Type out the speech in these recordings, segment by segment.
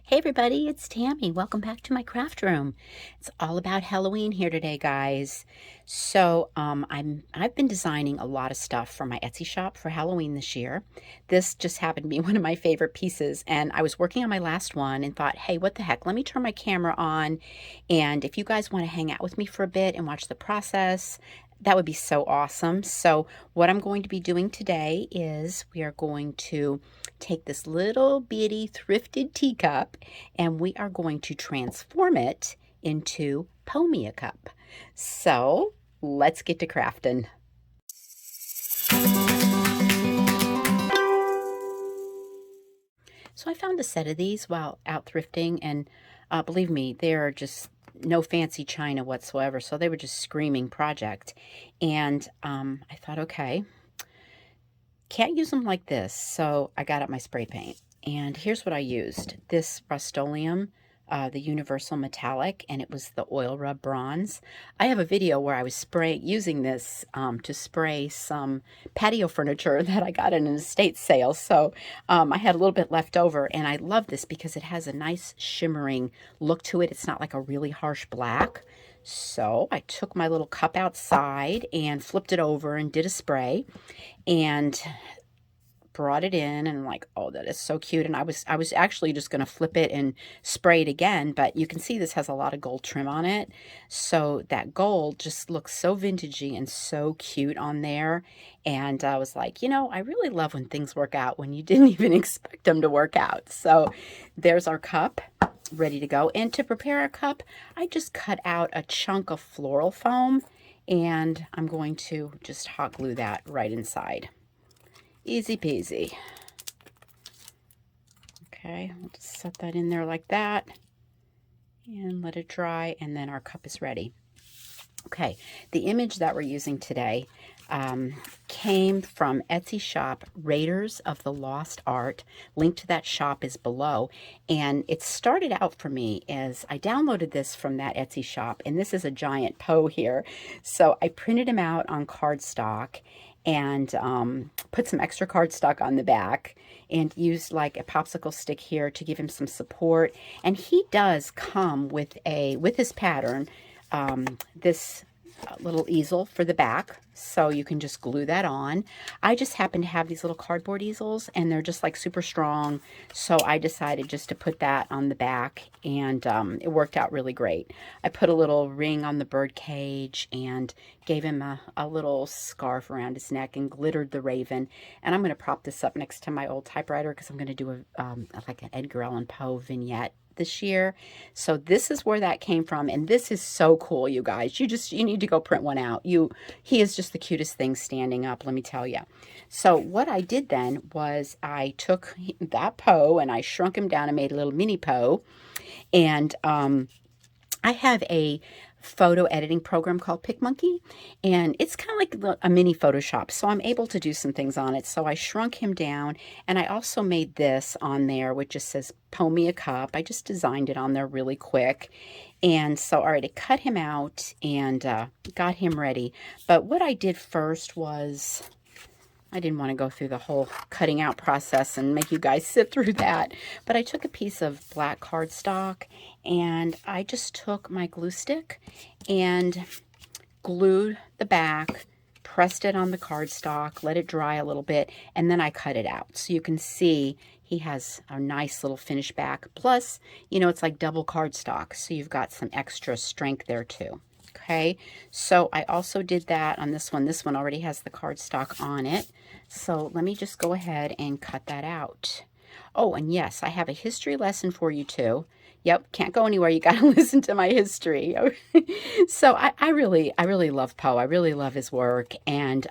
Hey everybody, it's Tammy. Welcome back to my craft room. It's all about Halloween here today, guys. I've been designing a lot of stuff for my Etsy shop for Halloween this year. This just happened to be one of my favorite pieces, and I was working on my last one and thought, hey, what the heck? Let me turn my camera on, and if you guys want to hang out with me for a bit and watch the process, that would be so awesome. So what I'm going to be doing today is we are going to take this little bitty thrifted teacup and we are going to transform it into Pomia cup. So let's get to crafting. So I found a set of these while out thrifting, and believe me, they're just no fancy china whatsoever. So they were just screaming project. And I thought, okay, can't use them like this. So I got out my spray paint. And here's what I used. This Rust-Oleum, the Universal Metallic, and it was the oil rub bronze. I have a video where I was using this to spray some patio furniture that I got in an estate sale. So I had a little bit left over, and I love this because it has a nice shimmering look to it. It's not like a really harsh black. So I took my little cup outside and flipped it over and did a spray and brought it in, and I'm like, oh, that is so cute. And I was actually just going to flip it and spray it again, but you can see this has a lot of gold trim on it. So that gold just looks so vintagey and so cute on there. And I was like, you know, I really love when things work out when you didn't even expect them to work out. So there's our cup ready to go. And to prepare our cup, I just cut out a chunk of floral foam, and I'm going to just hot glue that right inside. Easy peasy. Okay, we'll just set that in there like that and let it dry, and then our cup is ready. Okay, the image that we're using today came from Etsy shop Raiders of the Lost Art. Link to that shop is below. And it started out for me as I downloaded this from that Etsy shop, and this is a giant Poe here. So I printed him out on cardstock and put some extra cardstock on the back and used like a popsicle stick here to give him some support. And he does come with his pattern, this little easel for the back, so you can just glue that on. I just happen to have these little cardboard easels, and they're just like super strong, so I decided just to put that on the back, and it worked out really great. I put a little ring on the bird cage and gave him a little scarf around his neck and glittered the raven. And I'm going to prop this up next to my old typewriter because I'm going to do like an Edgar Allan Poe vignette this year. So this is where that came from, and this is so cool, you guys. You need to go print one out. He is just the cutest thing standing up, let me tell you. So what I did then was I took that Poe and I shrunk him down and made a little mini Poe. And I have a photo editing program called PicMonkey, and it's kind of like a mini Photoshop, so I'm able to do some things on it. So I shrunk him down, and I also made this on there which just says Pomia cup. I just designed it on there really quick. And so all right, I cut him out and got him ready. But what I did first was, I didn't want to go through the whole cutting out process and make you guys sit through that. But I took a piece of black cardstock and I just took my glue stick and glued the back, pressed it on the cardstock, let it dry a little bit, and then I cut it out. So you can see he has a nice little finish back. Plus, you know, it's like double cardstock, so you've got some extra strength there too. Okay, so I also did that on this one. This one already has the cardstock on it. So let me just go ahead and cut that out. Oh, and yes, I have a history lesson for you too. Yep, can't go anywhere. You got to listen to my history. So I really love Poe. I really love his work. And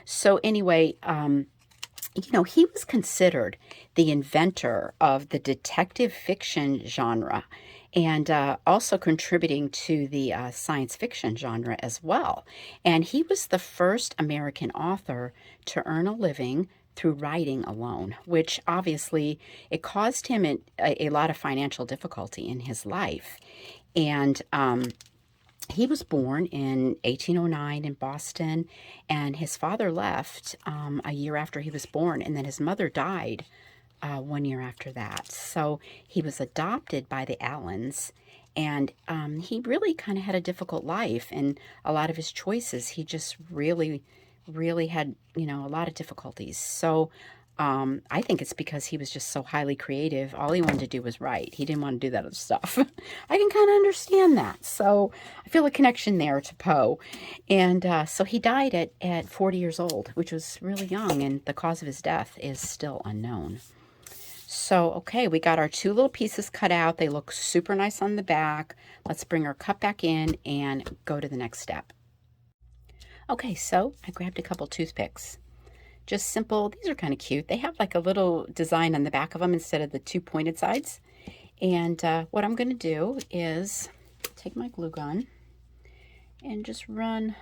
so anyway, you know, he was considered the inventor of the detective fiction genre, and also contributing to the science fiction genre as well. And he was the first American author to earn a living through writing alone, which obviously it caused him a lot of financial difficulty in his life. And he was born in 1809 in Boston, and his father left a year after he was born, and then his mother died 1 year after that. So he was adopted by the Allans, and he really kind of had a difficult life, and a lot of his choices, he just really, really had, you know, a lot of difficulties. So I think it's because he was just so highly creative. All he wanted to do was write. He didn't want to do that other stuff. I can kind of understand that. So I feel a connection there to Poe. And so he died at 40 years old, which was really young, and the cause of his death is still unknown. So, okay, we got our 2 little pieces cut out. They look super nice on the back. Let's bring our cup back in and go to the next step. Okay, so I grabbed a couple toothpicks. Just simple. These are kind of cute. They have like a little design on the back of them instead of the 2 pointed sides. And what I'm going to do is take my glue gun and just run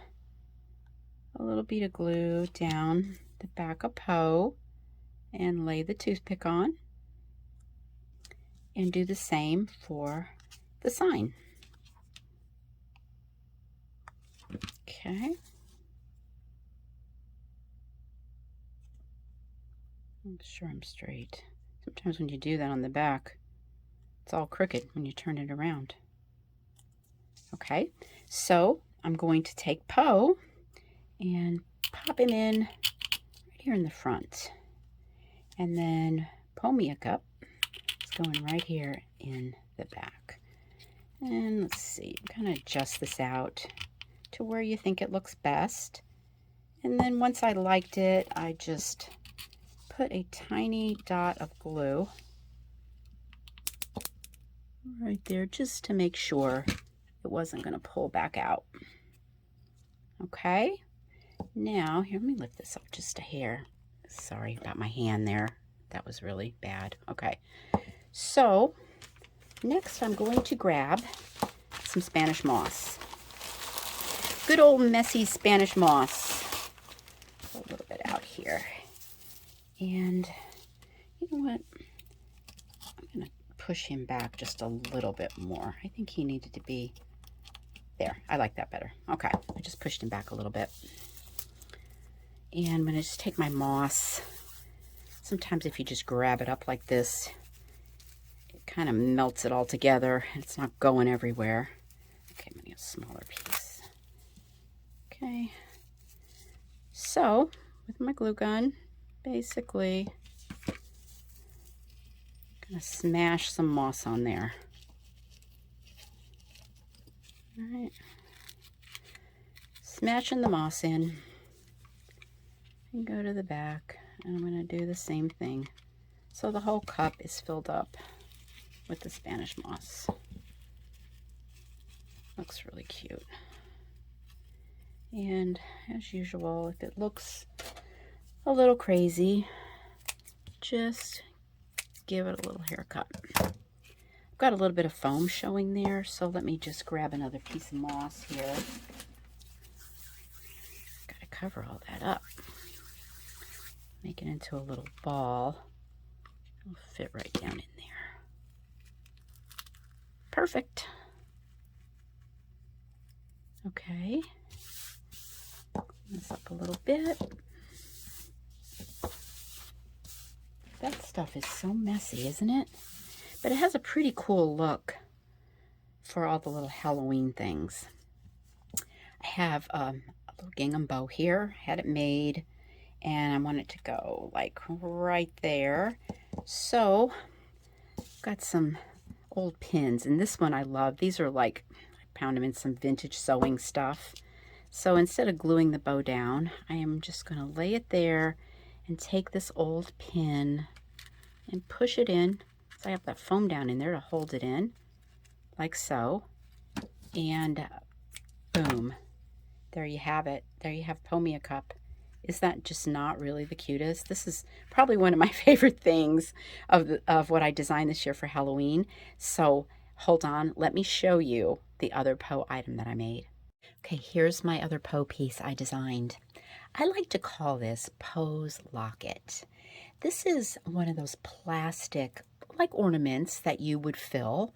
a little bead of glue down the back of Poe and lay the toothpick on. And do the same for the sign. Okay. I'm sure I'm straight. Sometimes when you do that on the back, it's all crooked when you turn it around. Okay, so I'm going to take Poe and pop him in right here in the front. And then teacup is going right here in the back. And let's see, kind of adjust this out to where you think it looks best. And then once I liked it, I just put a tiny dot of glue right there just to make sure it wasn't going to pull back out. Okay, now here, let me lift this up just a hair. Sorry about my hand there. That was really bad. Okay, so next I'm going to grab some Spanish moss. Good old messy Spanish moss. Put a little bit out here. And you know what? I'm going to push him back just a little bit more. I think he needed to be there. I like that better. Okay, I just pushed him back a little bit. And I'm going to just take my moss. Sometimes if you just grab it up like this, it kind of melts it all together. It's not going everywhere. Okay, I'm going to get a smaller piece. Okay. So, with my glue gun, basically, I'm going to smash some moss on there. All right. Smashing the moss in. And go to the back. And I'm going to do the same thing. So the whole cup is filled up with the Spanish moss. Looks really cute. And as usual, if it looks a little crazy, just give it a little haircut. I've got a little bit of foam showing there, so let me just grab another piece of moss here. Got to cover all that up. Make it into a little ball. It'll fit right down in there. Perfect. Okay. This up a little bit. That stuff is so messy, isn't it? But it has a pretty cool look for all the little Halloween things. I have a little gingham bow here. Had it made, and I want it to go like right there. So I've got some old pins, and this one I love. These are like, I found them in some vintage sewing stuff. So instead of gluing the bow down, I am just going to lay it there and take this old pin and push it in. So I have that foam down in there to hold it in, like so. And boom, there you have it. There you have teacup. Is that just not really the cutest? This is probably one of my favorite things of what I designed this year for Halloween. So hold on, let me show you the other Poe item that I made. Okay, here's my other Poe piece I designed. I like to call this Poe's Locket. This is one of those plastic, like ornaments that you would fill.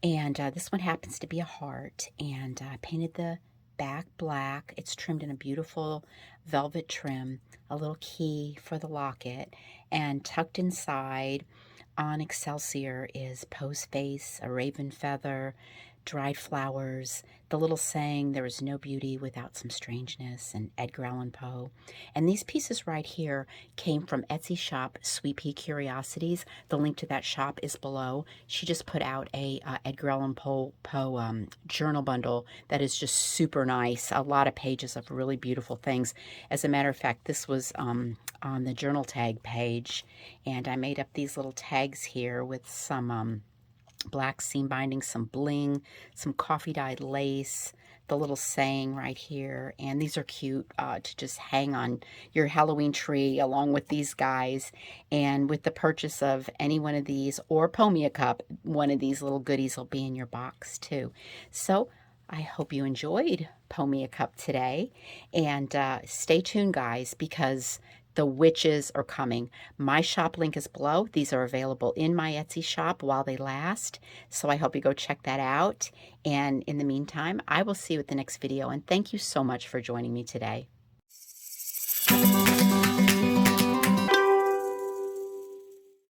And this one happens to be a heart. And I painted the back black. It's trimmed in a beautiful velvet trim, a little key for the locket. And tucked inside on Excelsior is Poe's face, a raven feather, dried flowers, the little saying, there is no beauty without some strangeness, and Edgar Allan Poe. And these pieces right here came from Etsy shop Sweetpeacuriosities. The link to that shop is below. She just put out a Edgar Allan Poe journal bundle that is just super nice. A lot of pages of really beautiful things. As a matter of fact, this was on the journal tag page, and I made up these little tags here with some black seam binding, some bling, some coffee dyed lace, the little saying right here, and these are cute to just hang on your Halloween tree along with these guys. And with the purchase of any one of these or Pour Me a Cup, one of these little goodies will be in your box too. So I hope you enjoyed Pour Me a Cup today, and stay tuned, guys, because the witches are coming. My shop link is below. These are available in my Etsy shop while they last. So I hope you go check that out. And in the meantime, I will see you at the next video. And thank you so much for joining me today.